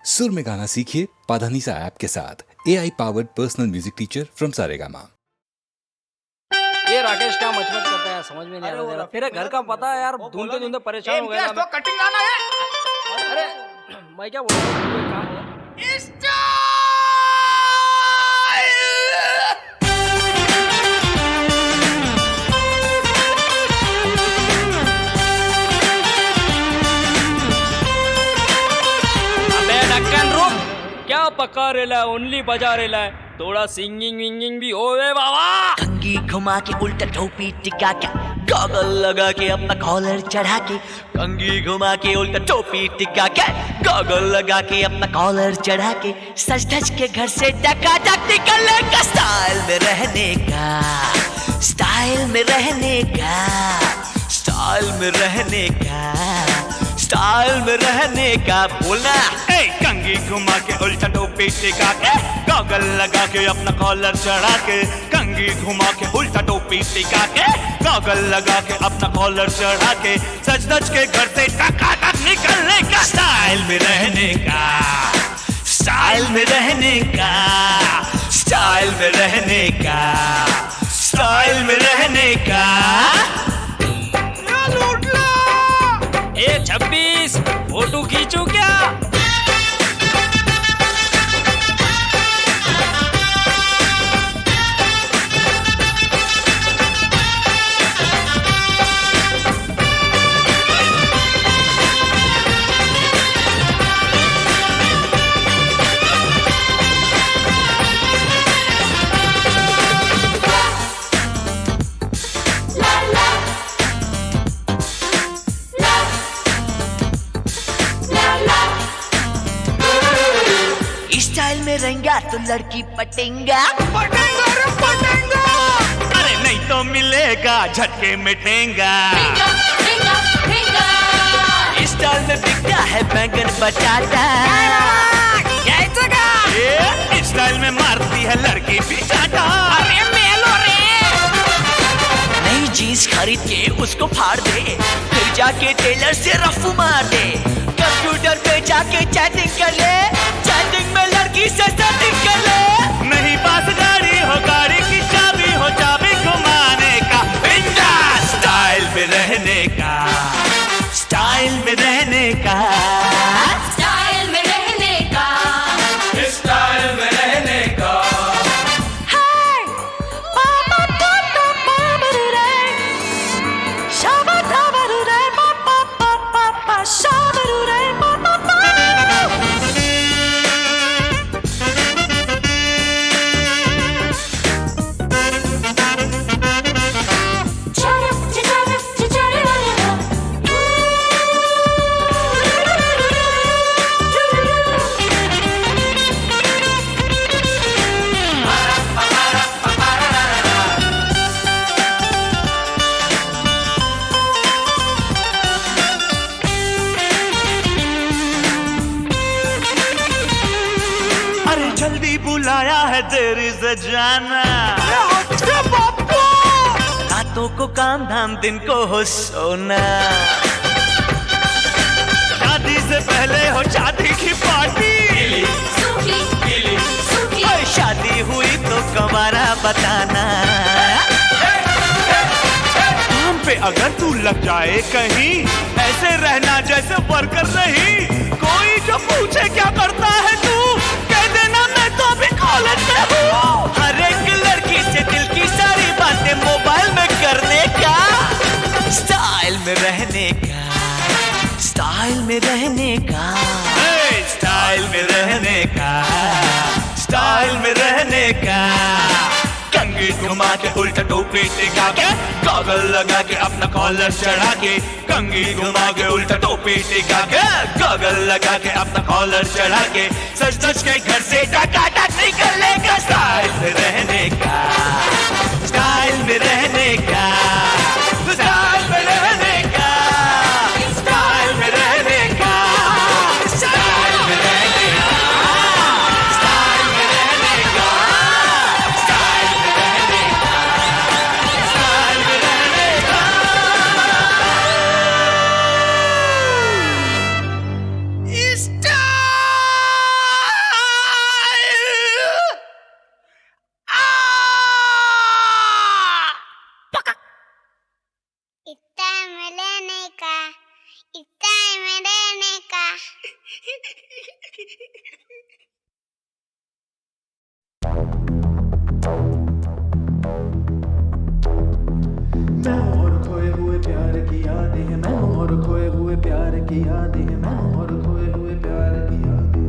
सुर में गाना सीखिए पाधानीसा ऐप के साथ। AI powered personal music teacher from Saregama. ये राकेश क्या मचमच करता है, समझ में नहीं आ रहा। तेरे घर का पता है यार, ढूंढते ढूंढते परेशान हो गया। तो कटिंग लाना है। अरे मैं क्या बोल रहा हूँ, काम है। अबे ढक्कन रुक, क्या पका रेला है, ओनली बजा रेला है, थोड़ा सिंगिंग विंगिंग भी होवे बाबा। कंघी घुमा के उल्टा टोपी टिका के, गॉगल लगा के अपना कॉलर चढ़ा के, कंघी घुमा के उल्टा टोपी टिका के, गॉगल लगा के अपना कॉलर चढ़ा के, सज धज के घर से टकाटक निकलने का, स्टाइल में रहने का, स्टाइल में रहने का, स्टाइल में रहने का, स्टाइल में रहने का, बोलना। कंघी घुमा के उल्टा टोपी टिका के, गॉगल लगा के अपना कॉलर चढ़ा के, कंघी घुमा के उल्टा टोपी टिका के, गॉगल लगा के अपना कॉलर चढ़ा के, सज धज के घर से टकाटक निकलने का, स्टाइल में रहने का, स्टाइल में रहने का, स्टाइल में रहने का, स्टाइल में रहने का। ए 26 फोटो खींचू क्या? स्टाइल में रहेगा तो लड़की पटेंगा, पटेंगा रे पटेंगा, अरे नहीं तो मिलेगा झटके में ठेंगा। स्टाइल में बिकता है बैंगन बचाता, स्टाइल में मारती है लड़की पिचाटा। अरे मेलो रे, नई जीन्स खरीद के उसको फाड़ दे, फिर जाके टेलर से रफू मार दे, कंप्यूटर पे जाके चैटिंग कर ले, चैटिंग में लड़की से सेटिंग कर ले। नहीं पास गाड़ी हो, गाड़ी की चाबी हो, चाबी घुमाने का, बिंदा स्टाइल में रहने का, स्टाइल में रहने का, स्टाइल में रहने का, स्टाइल में रहने का। अरे जल्दी बुलाया है देरी से जाना, रातों को काम धाम, दिन को हो सोना, शादी से पहले हो शादी की पार्टी, सूखी सूखी, और शादी हुई तो कमाना बताना। काम पे अगर तू लग जाए कहीं, ऐसे रहना जैसे वर्कर नहीं, कोई जो पूछे क्या करता है तू, कह देना मैं तो अभी कॉलेज में हूँ। हर एक लड़की से दिल की सारी बातें मोबाइल में करने का, स्टाइल में रहने का, स्टाइल में रहने का, स्टाइल में रहने का, स्टाइल में रहने का। कंघी घुमा के उल्टा टोपी टिका के, गॉगल लगा के अपना कॉलर चढ़ा के, कंघी घुमा के उल्टा टोपी टिका के, गॉगल लगा के अपना कॉलर चढ़ा के, सच सच के घर से टकाटक निकलने का, स्टाइल में रहने का, स्टाइल में रहने का, स्टाइल में रहने का, स्टाइल में रहने का, स्टाइल में रहने का, स्टाइल में रहने का, स्टाइल में रहने का, स्टाइल में रहने का। मैं और खोए हुए प्यार की यादें हैं, मैं और खोए हुए प्यार की यादें हैं, मैं और खोए हुए प्यार की यादें।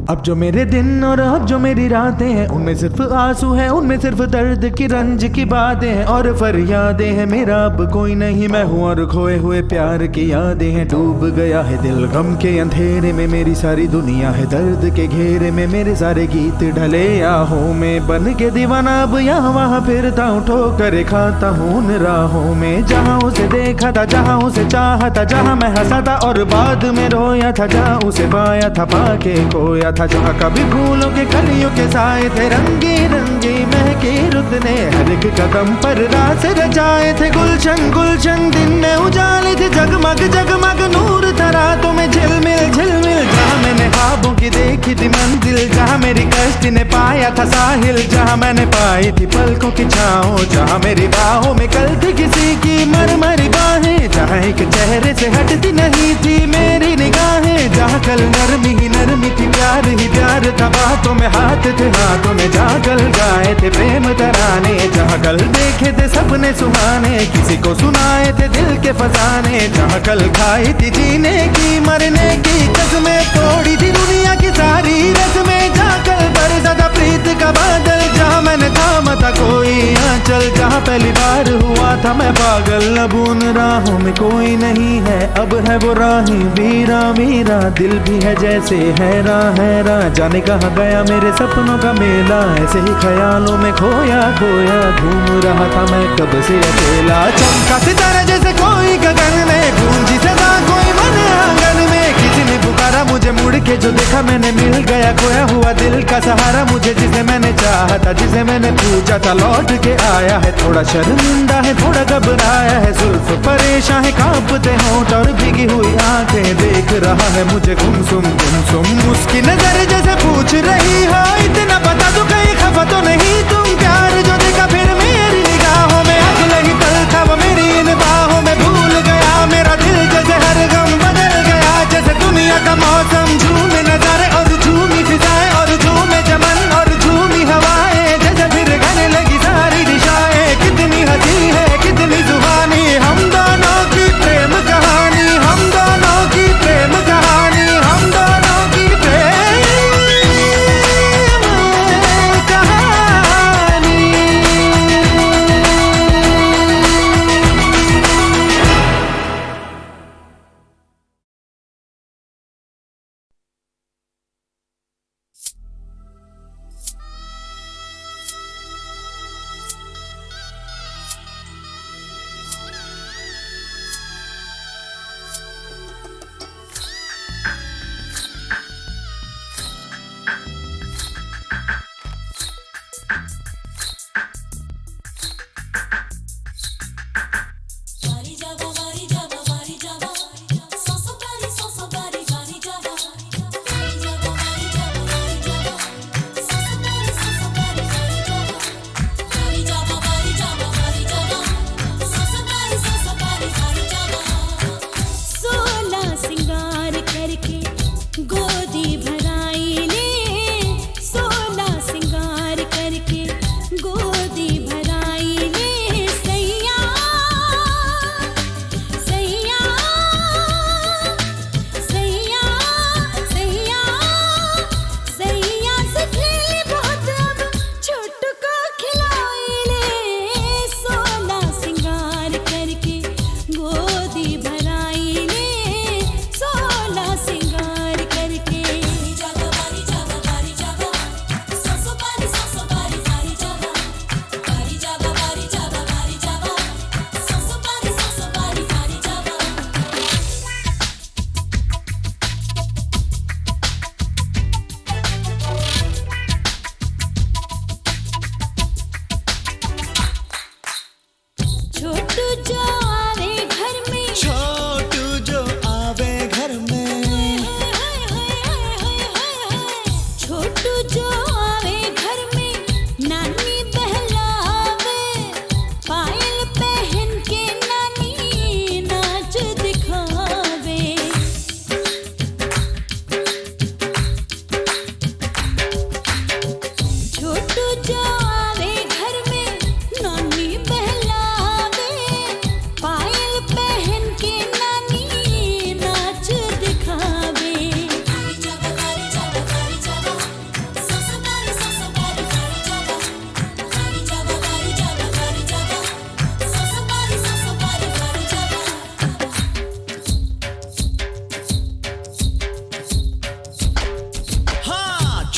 अब जो मेरे दिन और अब जो मेरी रातें हैं, उनमें सिर्फ आंसू हैं, उनमें सिर्फ दर्द की रंज की बातें हैं और फरियादें हैं। मेरा अब कोई नहीं, मैं हूँ और खोए हुए प्यार की यादें हैं। डूब गया है दिल गम के अंधेरे में, मेरी सारी दुनिया है दर्द के घेरे में। मेरे सारे गीत ढले आहों में, बन के दीवाना अब यहाँ वहाँ फिरता हूँ, ठोकर खाता हूँ उन राहों में। जहाँ उसे देखा था, जहाँ उसे चाहा था, जहाँ मैं हंसा था और बाद में रोया था, जहाँ उसे पाया था पाके खोया था, जहाँ कभी फूलों के कलियों के साए थे, रंगी रंगी महकी रुत ने हर एक कदम पर रास रचाए थे। गुलशन गुलशन दिन में उजाले थे, जगमग जगमग नूर था रातों में झिलमिल झिलमिल। जहाँ मैंने ख्वाबों की देखी थी मंजिल, जहाँ मेरी कश्ती ने पाया था साहिल, जहाँ मैंने पाई थी पलकों की छाँव, जहाँ मेरी बाहों में कल थी किसी की मरमरी बाहें, जहाँ एक चेहरे से हटती नहीं थी मेरी निगाहें, जहाँ कल नरमी ही नरमी थी, प्यार ही प्यार था, बातों में हाथ थे, हाथों में जागल गाए थे प्रेम तराने, जहाँ कल देखे थे सपने सुहाने, किसी को सुनाए थे दिल के फसाने, जहाँ कल खाई थी जीने की मरने की कसमें, तोड़ी थी दुनिया की सारी रस्में, जहाँ कल बरसा था प्रीत का बादल, जहाँ मैंने थामा था कोई आंचल, जहाँ पहली बार हुआ था मैं पागल। अब उन राहों में कोई नहीं है, अब है वो राही वीरा मीरा, दिल भी है जैसे हैरान हैरान, जाने कहाँ गया मेरे सपनों का मेला, ऐसे ही ख्यालों में खोया खोया घूम रहा था मैं कब से अकेला। चमका सितारा जैसे कोई गगन में, गूंजी सदा कोई मन आंगन में, किसी ने पुकारा मुझे मुड़ के, जो देखा मैंने मिल गया खोया हुआ दिल का सहारा मुझे, जिसे मैंने चाहा था, जिसे मैंने पूछा था, लौट के आया है। थोड़ा शर्मिंदा है, थोड़ा घबराया है, जुल्फ परेशान है, कांपते होंठ और भीगी हुई आंखें, देख रहा है मुझे गुमसुम गुमसुम। उसकी नजर जैसे पूछ रही हो, इतना पता तो कहीं खफा तो नहीं तुम, प्यार जो देखा फिर मेरी निगाहों में, अगले ही पल था वो मेरी इन बाहों में, भूल गया मेरा दिल जैसे हर गम बदल गया, जैसे दुनिया का मौसम झूमे नजारे और झूमी फिजाएं और झूमे चमन और झूमी हवाएं, जैसे फिर गाने लगी सारी दिशाएं। कितनी हंसी है कितनी जुबानी, हम दोनों की प्रेम कहानी, हम दोनों की प्रेम कहानी, हम दोनों की प्रेम कहानी।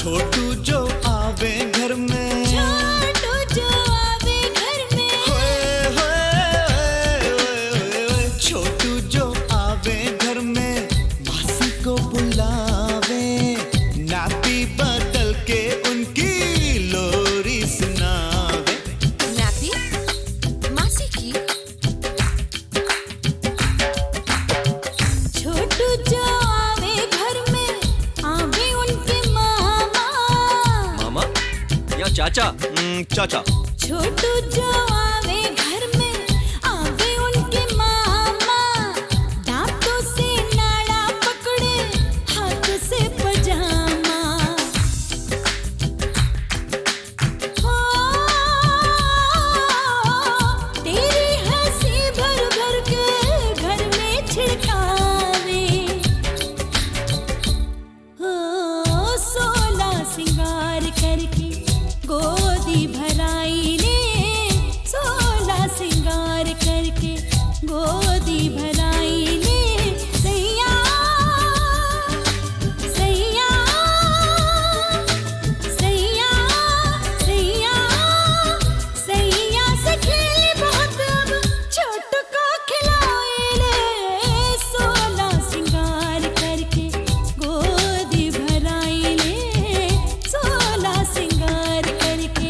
छोटू जो आवे घर में, छोटू जो आवे घर में, होए होए होए होए, छोटू जो आवे घर में, मासी को बुलावे, नापी बदल के उनकी लोरी सुनावे। नापी मासी की। छोटू जो आवे घर में, आवे उनके मामा। मामा या चाचा? चाचा। छोटू जो आवे घर में, आवे उनके मामा। दांतों से नाड़ा पकड़े, हाथ से पजामा। हो तेरी हंसी भर भर के घर में छिड़कावे। हो 16 सिंगार करके गोदी भराई ने, 16 सिंगार करके गोदी भराई ने। सैया सैया सैया सैया सैया से खेली बहुत, अब छोटू को खिलाए ले। 16 सिंगार करके गोदी भराई ले, 16 सिंगार करके।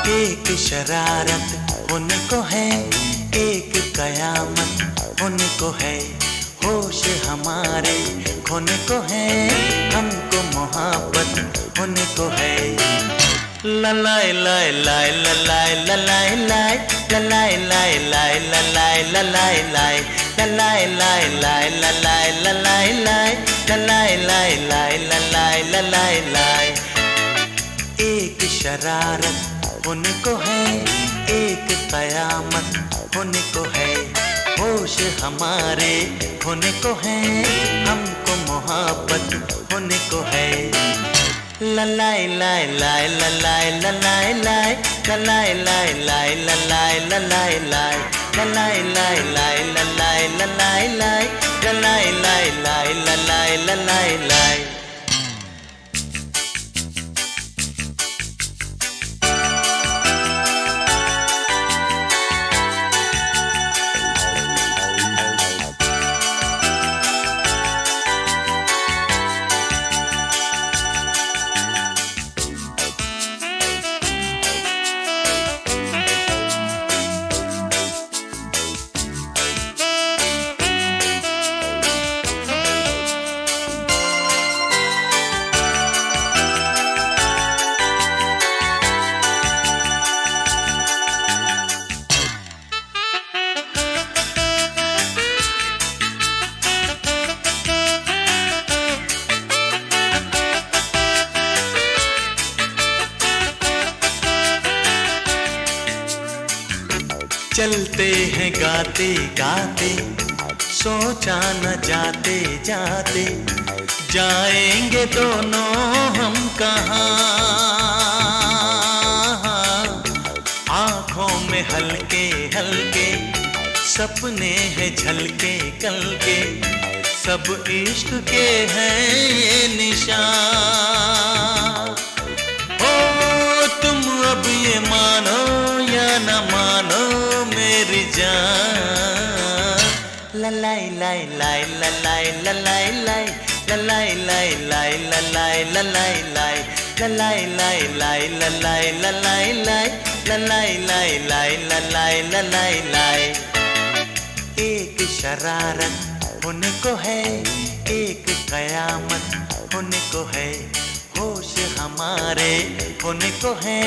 एक शरारत उनको है, एक कयामत उनको है, होश हमारे खोने को है, हमको मोहब्बत उनको है। ललाए लाए लाए ललाए ललाए लाए ललाए लाए लाए ललाए ललाए लाए ललाए लाए लाए ललाए ललाए लाए ललाए लाए लाए ललाए ललाए लाए। एक शरारत उनको है, एक कयामत उनको है, होश हमारे होने को है, हमको मोहब्बत होने को है। ललाए लाए लाए ललाए ललाए लाए ललाए लाए लाए ललाए ललाए लाए ललाए लाए लाए ललाए ललाए लाए ललाए लाए लाए ललाए ललाए लाए। चलते हैं गाते गाते, सोचा न जाते जाते, जाएंगे दोनों हम कहाँ। आँखों में हल्के हल्के सपने हैं झलके कल के, सब इश्क के हैं ये निशान। ओ तुम अब ये मानो या न मानो मेरी जान। ललाई लाई लाई ललाई ललाई लाई ललाई लाई लाई ललाई ललाई लाई ललाई लाई लाई ललाई ललाई लाई ललाई लाई लाई ललाई ललाई लाई। एक शरारत होने को है, एक कयामत होने को है, होश हमारे होने को है,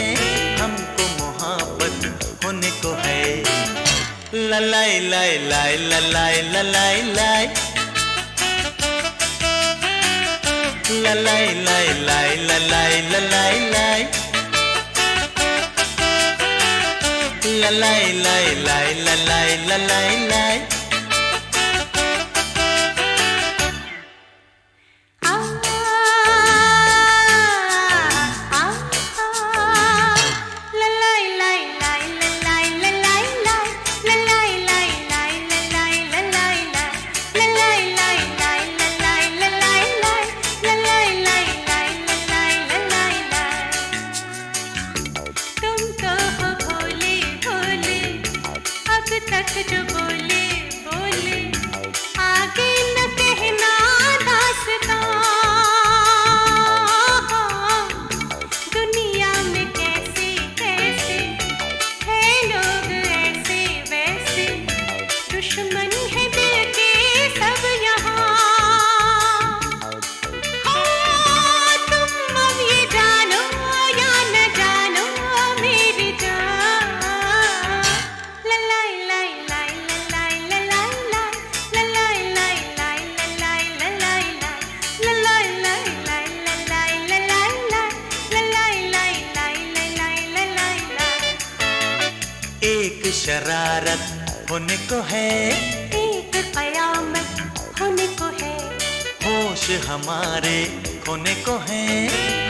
हमको मोहब्बत होने को है। ललाई लाई लाई ललाई ललाई लाई ललाई लाई लाई ललाई ललाई लाई ललाई लाई लाई ललाई ललाई लाई। जो बोले बोले आगे न कहना दास्तां। दुनिया में कैसे कैसे है लोग ऐसे वैसे, दुश्मन है दिल के सब यहाँ। तुम अब ये जानो या न जानो मेरी जान। ललाई लाई लाई ललाई ललाई ललाई ललाई लाई ललाई ललाई ललाई लाई लाई ललाई ललाई ललाई लाई लाई ललाई लाई। एक शरारत होने को है, एक कयामत होने को है, होश हमारे होने को है,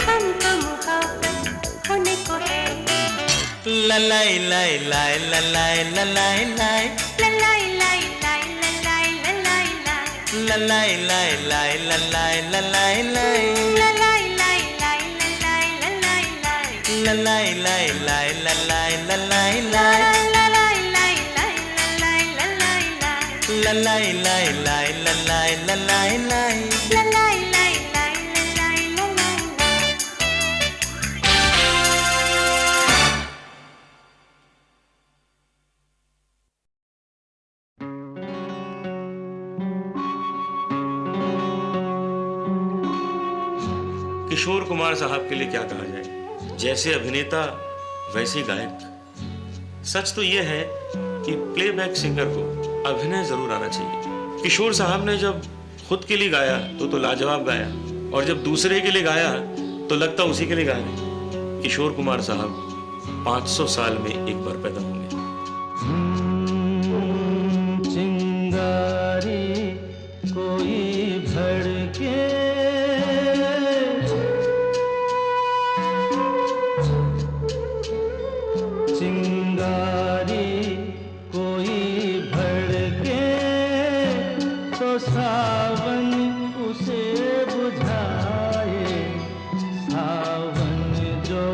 हमको मोहब्बत होने को है। ललाई लाई लाई ललाई ललाई लाई ललाई लाई लाई ललाई ललाई लाई ललाई लाई लाई ललाई ललाई लाई ललाई लाई लाई ललाई ललाई लाई ललाई लाई लाई ललाई ललाई लाई ललाई लाई लाई ललाई ललाई लाई ललाई लाई लाई ललाई ललाई लाई। ललाई लाई लाई ललाई ललाई लाई। किशोर कुमार साहब के लिए क्या कहा जाए, जैसे अभिनेता वैसे गायक। सच तो यह है कि प्लेबैक सिंगर को अभिनय जरूर आना चाहिए। किशोर साहब ने जब खुद के लिए गाया तो लाजवाब गाया, और जब दूसरे के लिए गाया तो लगता उसी के लिए गाया नहीं। किशोर कुमार साहब 500 साल में एक बार पैदा होंगे। चिंगारी कोई भड़के, चिंगारी कोई भड़के तो सावन उसे बुझाए। सावन जो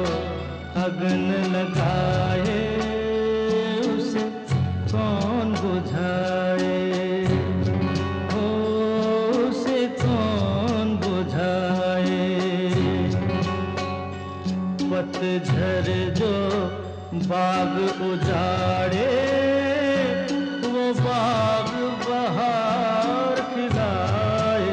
अगन लगाए उसे कौन बुझाए, ओ उसे कौन बुझाए। पतझर जो बाग उजाड़े वो बाग बहार खिलाए।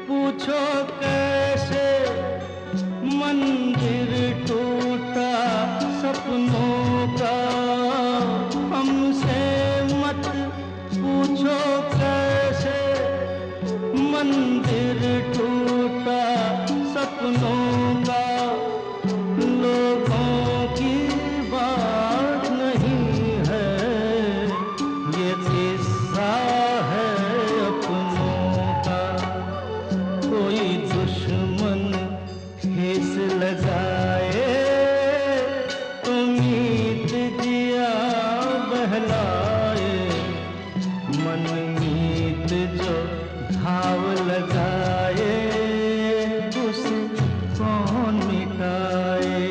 पूछो कैसे मंदिर टूटा सपनों का, हमसे मत पूछो कैसे मंदिर टूटा सपनों का। लोगों की बात नहीं है, ये किस्सा है अपनों का। कोई दुश्मन ठेस लगाए तो मीत दिया बहलाए, मन मीत जो घाव लगाए उसे कौन मिटाए।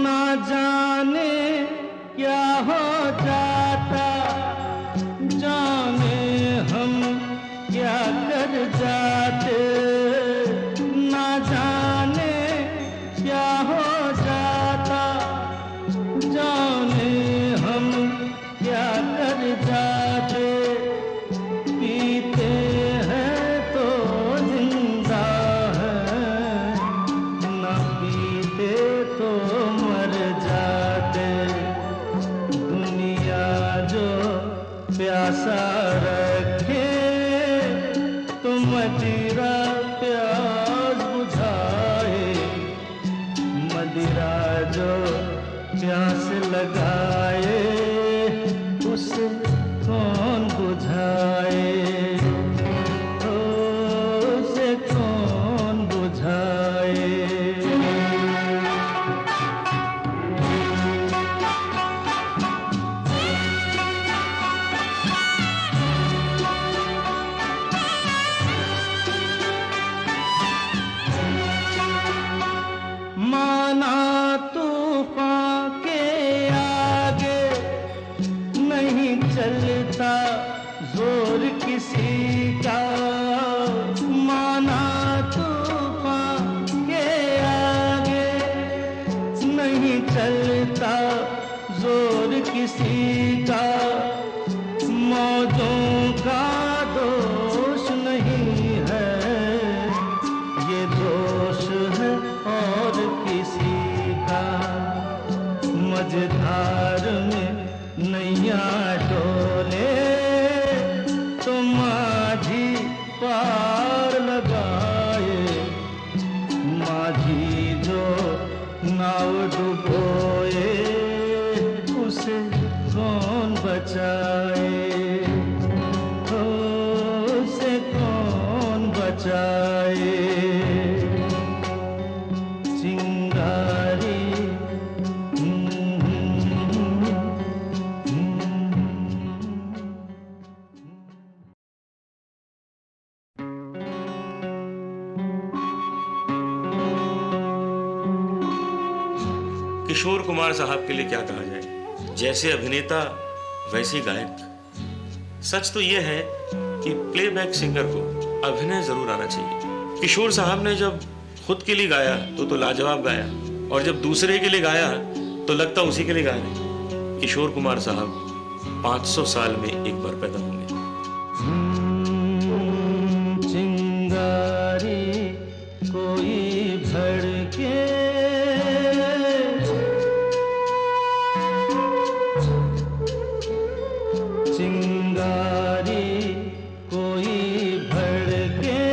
ना जाने क्या हो जाता, जाने हम क्या कर जाते। ना जाने क्या हो जाता, जाने हम क्या कर जाते। पीते हैं तो जिंदा है, ना पीते तो मर जाते। दुनिया जो प्यासा रखे तो मदिरा प्यास बुझाए, मदिरा जो प्यास लगाए उसे कौन बुझाए, उसे कौन बुझाए। माना तूफान के आगे नहीं चलता जोर किसी का। माना तूफान के आगे नहीं चलता जोर किसी का। मौजों का दोष नहीं है, ये दोष है और किसी का। मझधार में नैया डोले तो माझी पार लगाए, माझी जो नाव डुबोए उसे कौन बचाए, उसे कौन बचाए। चिंगारी किशोर कुमार साहब के लिए क्या कहा जाए, जैसे अभिनेता वैसे गायक। सच तो यह है कि प्लेबैक सिंगर को अभिनय जरूर आना चाहिए। किशोर साहब ने जब खुद के लिए गाया तो लाजवाब गाया, और जब दूसरे के लिए गाया तो लगता उसी के लिए गाया नहीं। किशोर कुमार साहब 500 साल में एक बार पैदा होंगे। चिंगारी कोई भड़के चिंगारी कोई भड़के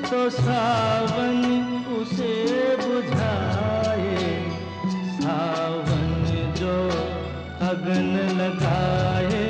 तो सावन उसे बुझाए। सावन जो अगन लगाए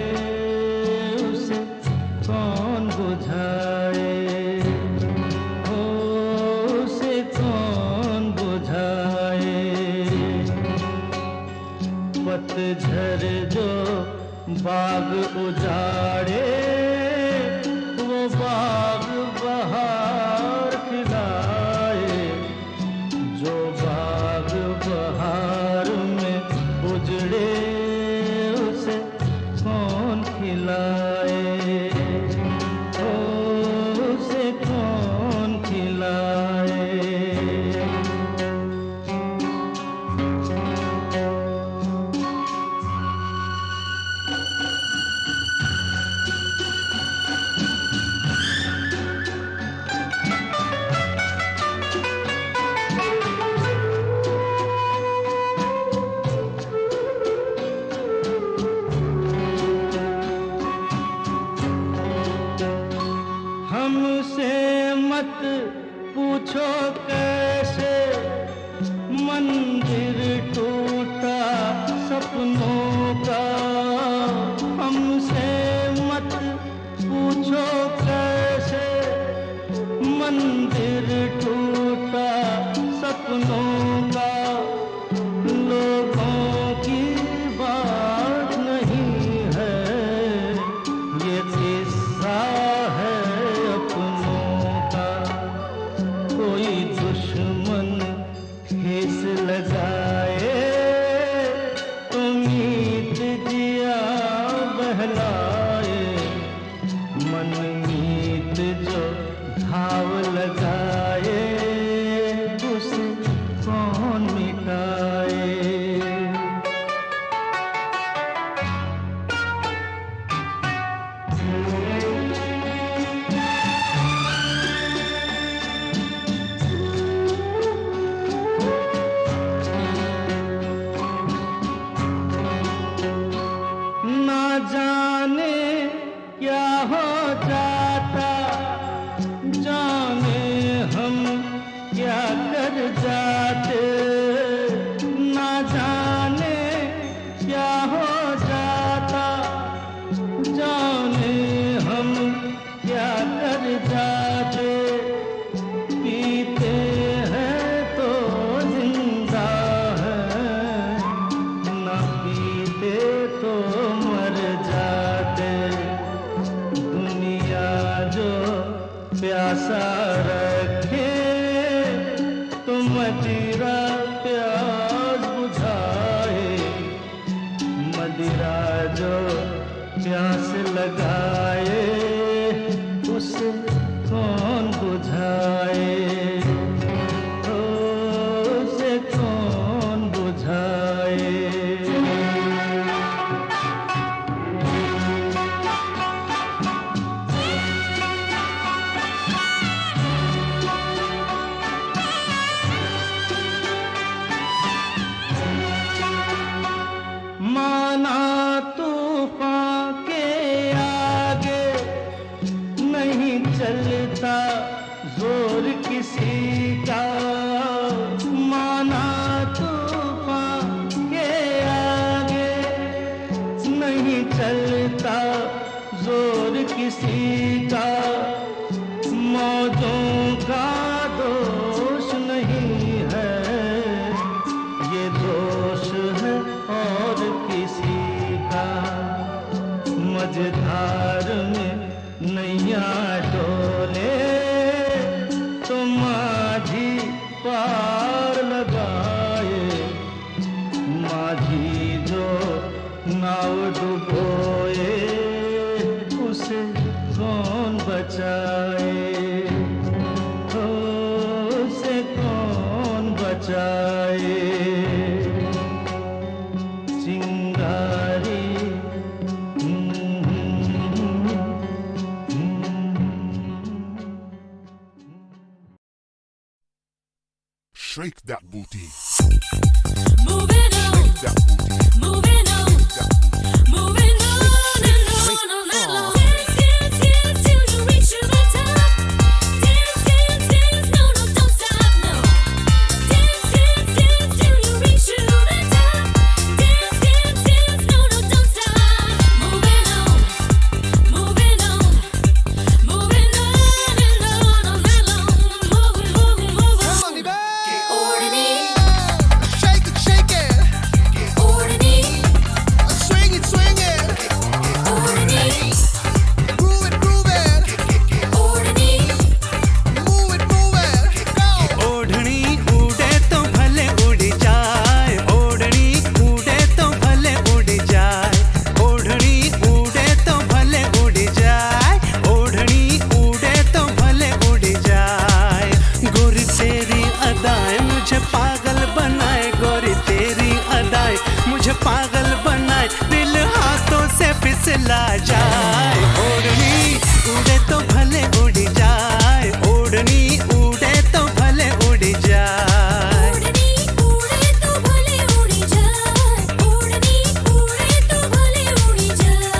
मनमीत जो घाव लगाए उसे कौन मिटाए। ना जाने क्या हो जाता, जाने हम क्या कर जाते। ना जाने क्या हो जाता, जाने हम क्या कर जाते। पीते हैं तो जिंदा है, ना पीते तो मर जाते। दुनिया जो प्यासा रखे तो मदिरा प्यास बुझाए। मदिरा जो प्यास लगाए उसे कौन बुझाए। उसे कौन बुझाए। माना तूफान के आगे नहीं चलता जोर किसी का। माना तूफान के आगे नहीं चलता जोर किसी का। मौजों का दोष नहीं है, ये दोष है और किसी का। मझधार में नैया डोले तो माझी पार लगाए। माझी जो नाव डुबोए उसे कौन बचाए। उसे कौन बचाए। चिंगारी Shake that booty. Moving on, Shake that booty. moving on, moving on and on and on. Dance, dance, dance till you reach the top. Dance, dance, dance, no, no, don't stop, no. Dance, dance, dance till you reach the top. Dance, dance, dance, no, no, don't stop. Moving on, moving on, moving on and on and on. Moving, moving, moving. Ordini, Shake it, shake it. ordini, Swing it, swing it. ordini, Groove it, groove it. ordini. Move it, move it. Go. ओढ़नी उड़े तो भले उड़ जाए। ओढ़नी उड़े तो भले उड़ जाए। ओढ़नी उड़े तो भले उड़ जाए। ओढ़नी उड़े तो भले उड़ जाए। गोरी तेरी अदाएं मुझे पागल बनाए। गोरी तेरी अदाएं मुझे पागल बनाए। दिल हाथों से फिसला जाए। ओढ़नी उड़े तो भले उड़ जाए। ओढ़नी उड़े तो भले उड़ जाए। ओढ़नी उड़े तो भले उड़ जाए। ओढ़नी उड़े तो भले उड़ जाए।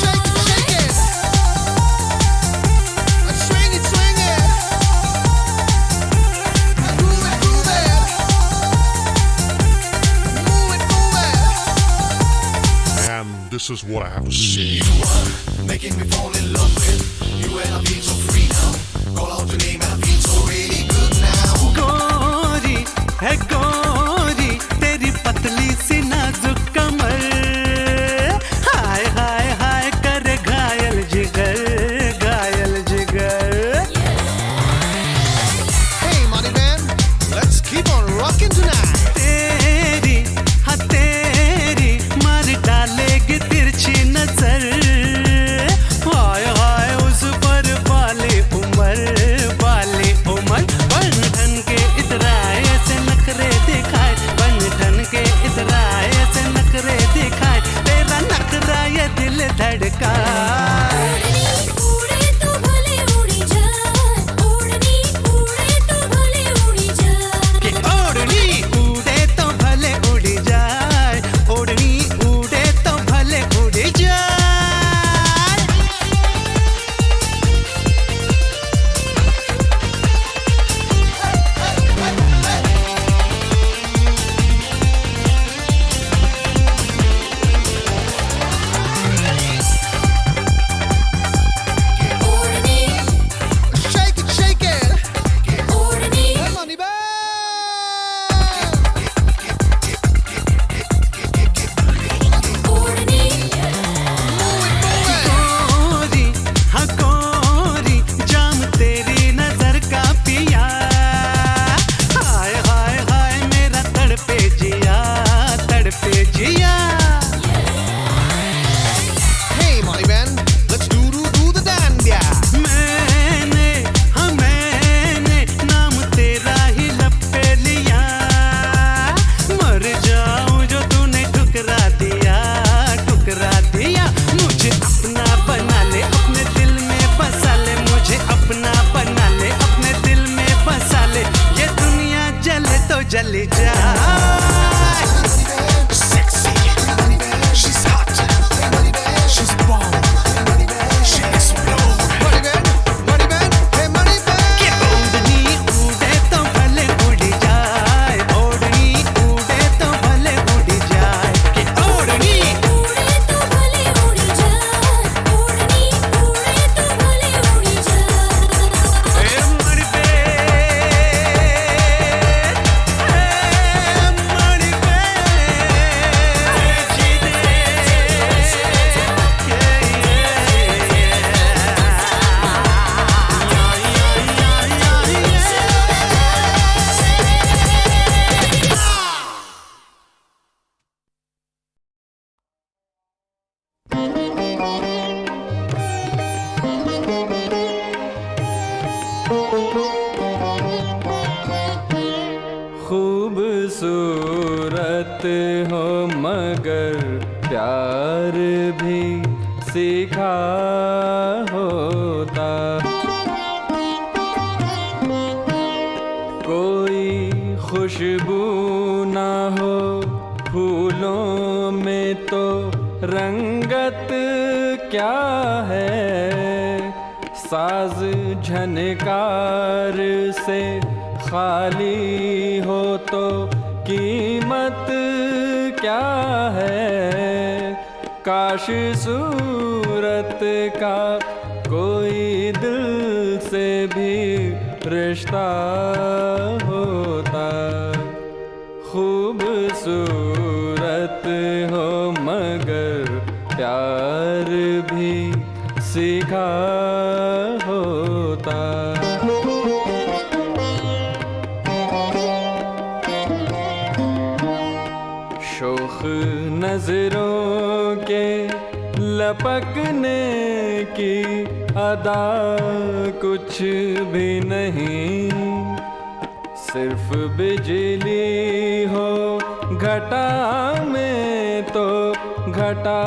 Shake it, shake it. Swing it, swing it. Groove it, groove it. Move it, move it. And this is what I have to say. Making me fall in love with you, and I feel so free now. Call out your name and I feel so really good now. गोरी है गोरी तेरी पतली सी नाजुक कमर। हाय हाय हाय कर घायल जिगर। घायल जिगर। Hey, money man, let's keep on rocking tonight. तेरी हाँ तेरी मार डालेगी तिरछी नजर। हाय हाय उस हो मगर प्यार भी सीखा होता। कोई खुशबू ना हो फूलों में तो रंगत क्या है, साज झनकार से खाली हो तो कीमत क्या है। काश सूरत का कोई दिल से भी रिश्ता होता। खूबसूरत हो मगर प्यार भी सीखा होता। शोख नजरों के लपकने की अदा कुछ भी नहीं, सिर्फ बिजली हो घटा में तो घटा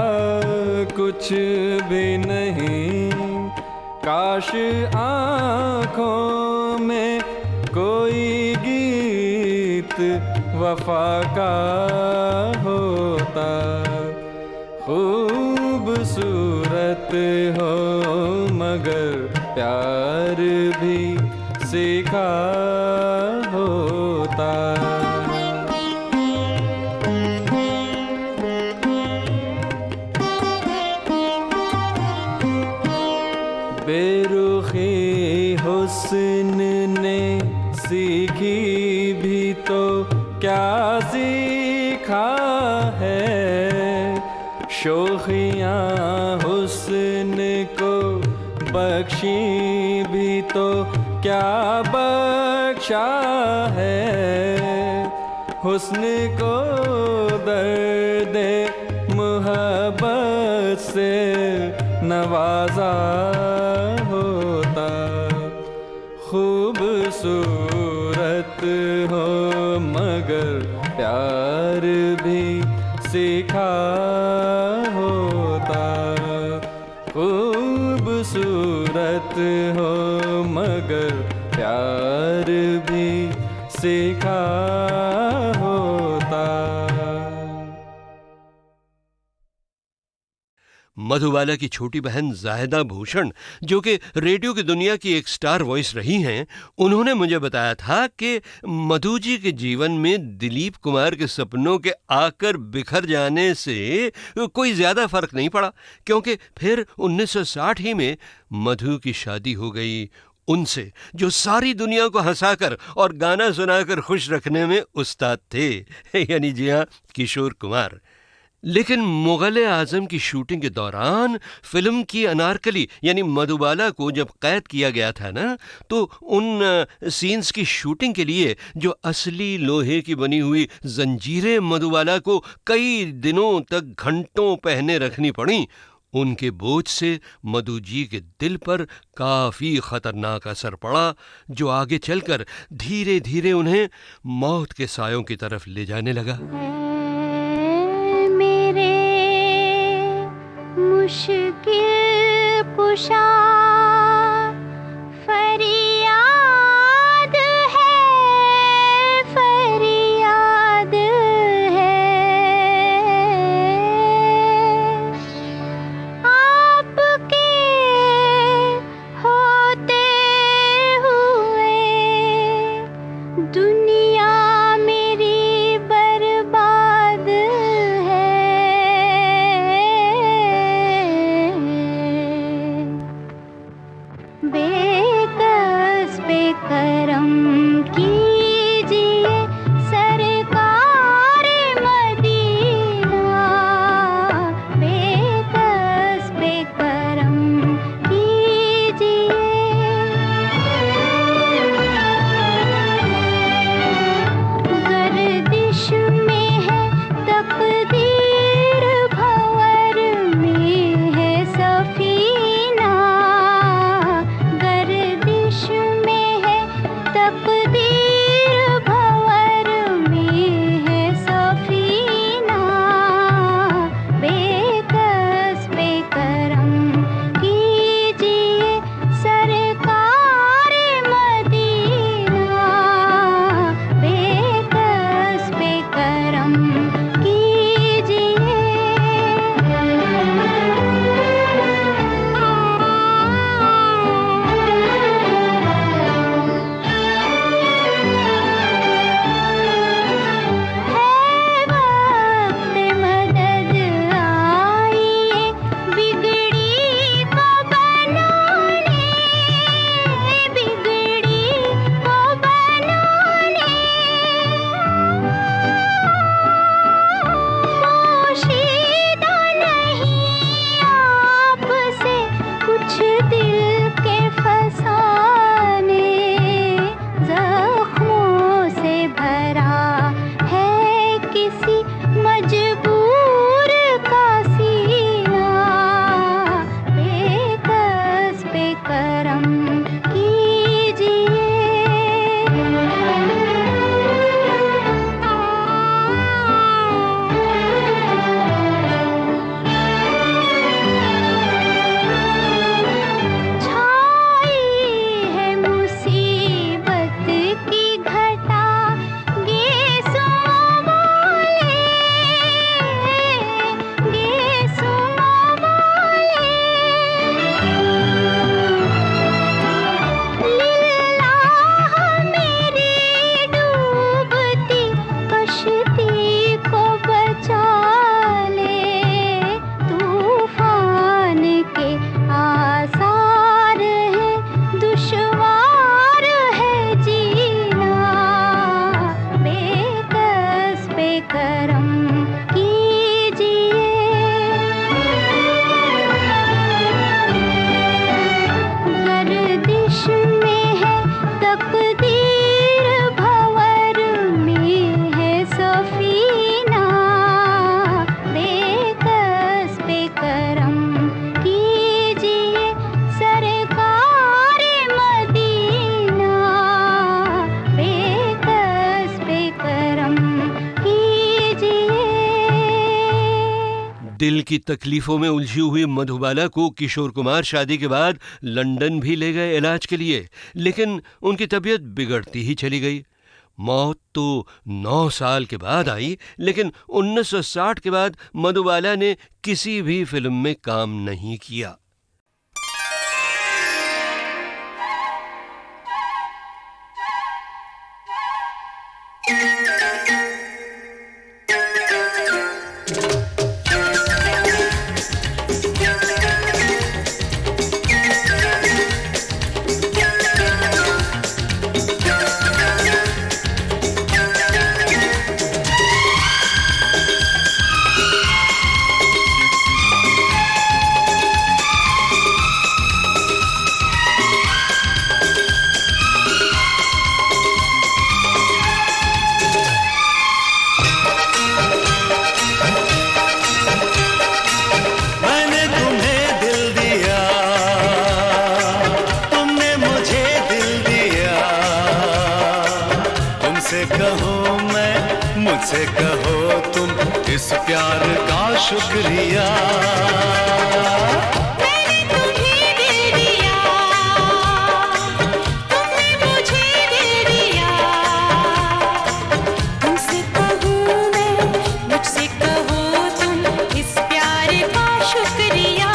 कुछ भी नहीं। काश आँखों में कोई गीत वफा का होता। खूबसूरत हो मगर प्यार भी सीखा होता। बेरुखी हुस्न ने सीखी भी तो क्या सीखा है, शोखियाँ हुस्न को बख्शी भी तो क्या बख्शा है। हुस्न को दर्द मोहब्बत से नवाजा होता। खूबसूरत हो मगर प्यार भी सीखा होता। खूबसूरत हो मगर प्यार भी सीखा होता। मधुबाला की छोटी बहन जाहिदा भूषण, जो कि रेडियो की दुनिया की एक स्टार वॉइस रही हैं, उन्होंने मुझे बताया था कि मधु जी के जीवन में दिलीप कुमार के सपनों के आकर बिखर जाने से कोई ज़्यादा फर्क नहीं पड़ा, क्योंकि फिर 1960 ही में मधु की शादी हो गई उनसे, जो सारी दुनिया को हंसाकर और गाना सुनाकर खुश रखने में उस्ताद थे, यानी जी हाँ, किशोर कुमार। लेकिन मुग़ल आज़म की शूटिंग के दौरान फिल्म की अनारकली यानी मधुबाला को जब कैद किया गया था ना, तो उन सीन्स की शूटिंग के लिए जो असली लोहे की बनी हुई जंजीरें मधुबाला को कई दिनों तक घंटों पहने रखनी पड़ी, उनके बोझ से मधु जी के दिल पर काफ़ी ख़तरनाक असर पड़ा, जो आगे चलकर धीरे धीरे उन्हें मौत के सायों की तरफ ले जाने लगा। मुश्किल कुशा फरियाद है, फरियाद है, आपके होते हुए दुनिया मेरी बर्बाद है। फसाने, जख्मों से भरा है किसी मजबूर का सीना, बेकस पे करम दिल की तकलीफों में उलझी हुई मधुबाला को किशोर कुमार शादी के बाद लंदन भी ले गए इलाज के लिए, लेकिन उनकी तबीयत बिगड़ती ही चली गई। मौत तो 9 साल के बाद आई, लेकिन 1960 के बाद मधुबाला ने किसी भी फिल्म में काम नहीं किया। मुझसे कहो तुम इस प्यार का शुक्रिया। मैंने तुम्हें दिल दिया, तुमने मुझे दिल दिया। तुमसे कहूँ मैं, मुझसे कहो तुम इस प्यार का शुक्रिया।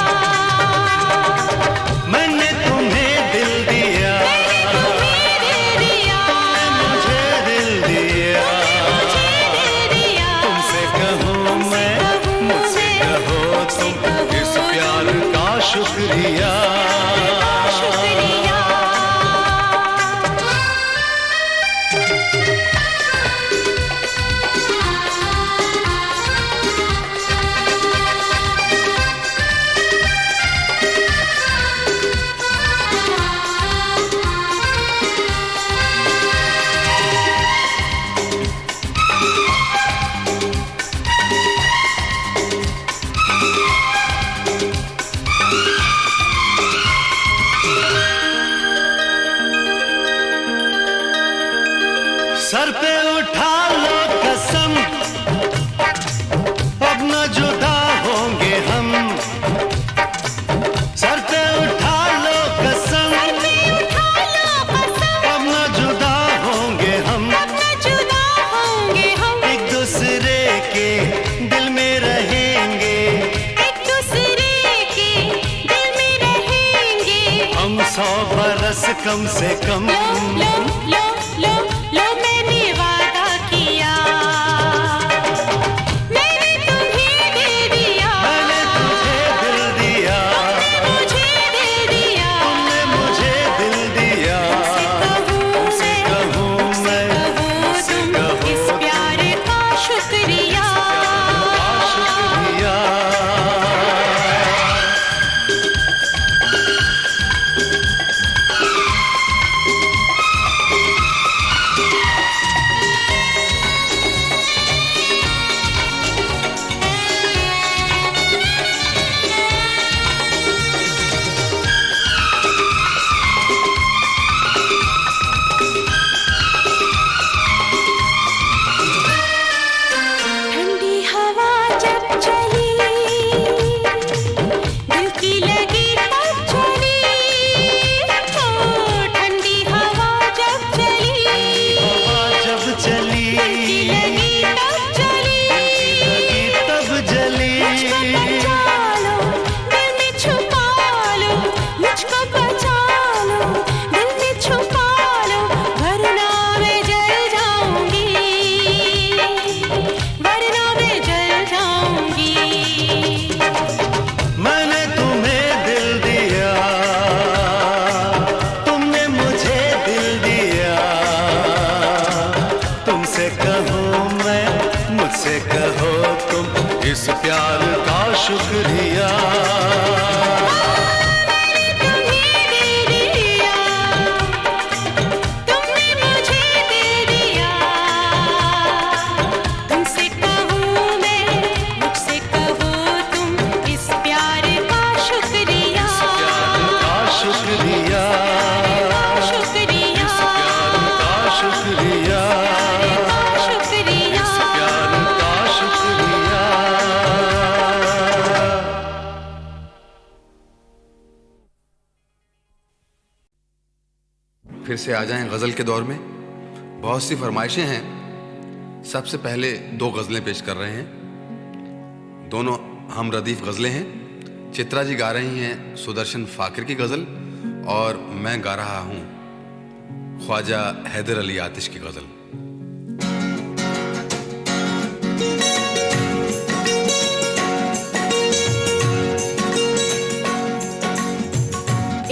मैंने तुम्हें दिल दिया, तुमने मुझे दिल दिया। इस प्यार का शुक्रिया। सर पे उठा लो कसम, अब न जुदा होंगे हम। सर पे उठा लो कसम, अब न जुदा होंगे हम। एक दूसरे के दिल में रहेंगे, एक दूसरे के दिल में रहेंगे हम 100 बरस कम से कम। लो मैंने वादा किया, मैंने तुम्हें दिल दिया। मैंने तुझे दिल दिया, तुमने मुझे दिल दिया। तुमने मुझे दिल दिया। तुमसे कहूँ मैं, तुम इस प्यार का शुक्रिया। शुक्रिया। फिर से आ जाएं गज़ल के दौर में। बहुत सी फरमाइशें हैं। सबसे पहले 2 गज़लें पेश कर रहे हैं। दोनों हम रदीफ गज़लें हैं। चित्रा जी गा रही हैं सुदर्शन फ़ाकिर की गज़ल और मैं गा रहा हूँ ख्वाजा हैदर अली आतिश की गज़ल।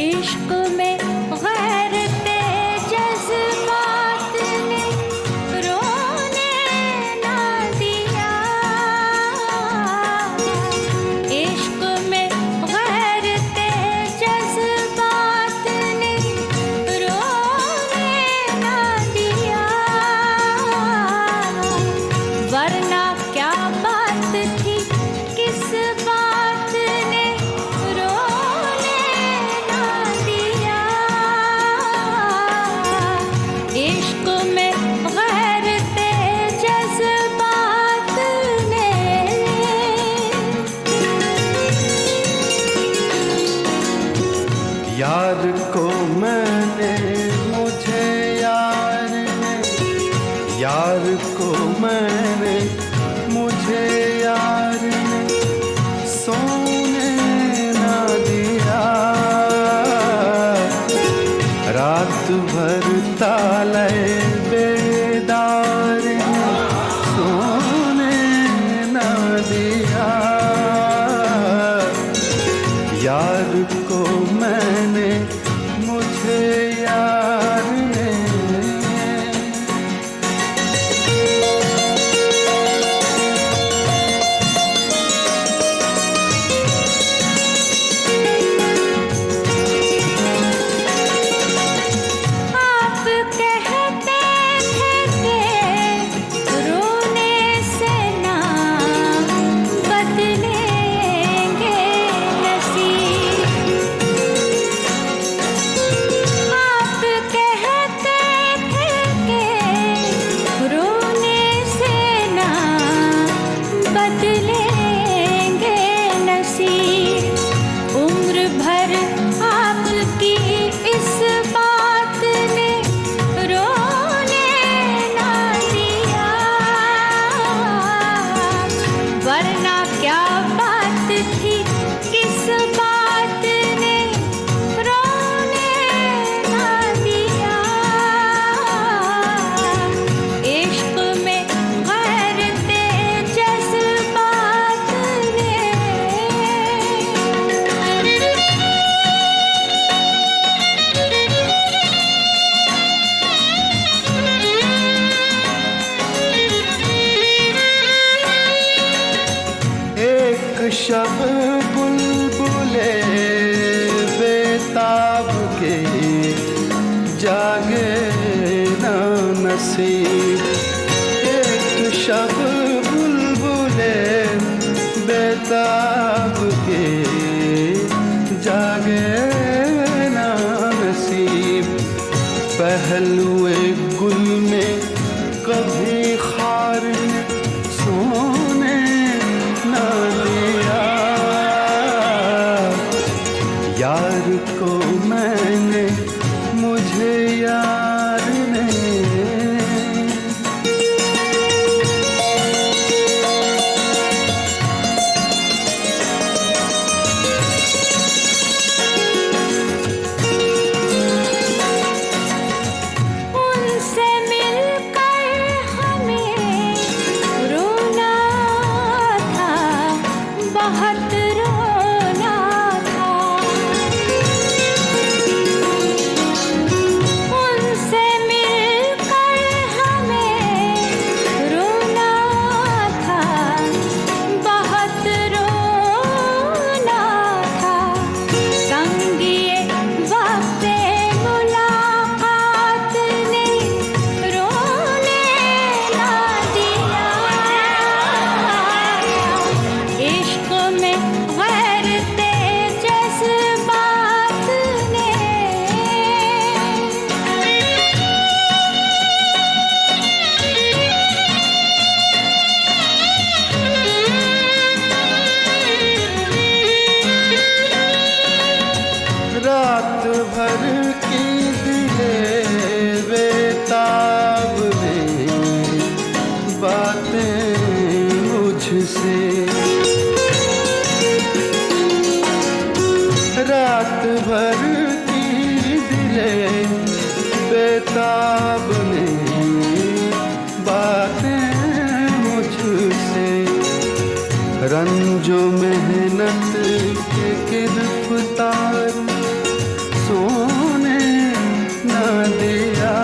इश्क में गैरते जज्बात ने रोने ना दिया। इश्क में गैरते जज्बात ने रोने ना दिया। वरना क्या बात थी, किस बात ने रोने ना दिया। इश्क में गैरते जज्बात ने यार को मैंने मुझे यार ने, यार को मैंने मुझे यार ने सोने ना दिया। रात भर ताले बेदार ने सोने ना दिया। यार को मैंने मुझे यार ने आप कहते थे कि रोने से ना बदलेंगे नसीब। आप कहते थे कि रोने से ना बदलेंगे नसीब। उम्र भर आपकी इस बात ने रोने ना दिया। वरना क्या बात थी, किस बात ने रोने ना दिया। इश्क में गैरते जज्बात ने एक शब बुलबुले बेताब के जागे ना नसीब। एक शब बुलबुले बेताब के जागे ना नसीब। पहलुए गुल में कभी खार ने सोने ना दिया। यार को मैंने मुझे यार ने उनसे मिलकर हमें रोना था, बहुत रोना था। उनसे मिलकर हमें रोना था, बहुत रोना था। संगिए वक्ते मुलाकात ने रोने ना दिया। इश्क में गैरते जज्बात ने रात भर की दिले जो मेहनत के गिरफ्तार सोने न दिया,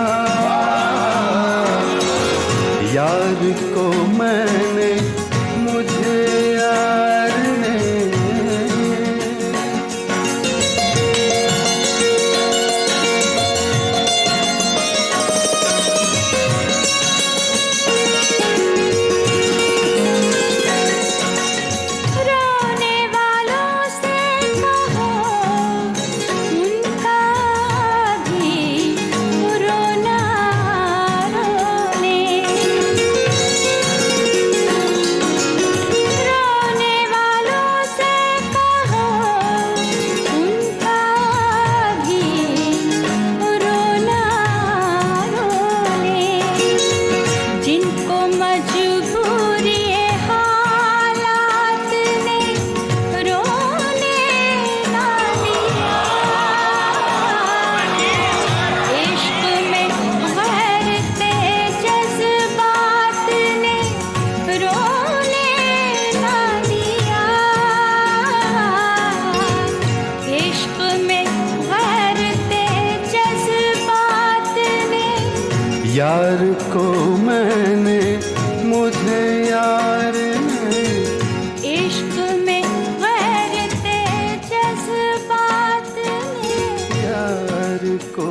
यार को मैंने मुझे यार ने रोने वालों से कहो उनका भी रोना रोने, रोने वालों से कहो उनका भी रोना रोने, जिनको मजबूरी हालात ने रोने ना दिया, इश्क में बहरते जज्बात ने रोने ना दिया, इश्क में बहरते जज्बात ने यार को मैंने मुझे यार ने इश्क में बहरते जज्बात ने यार को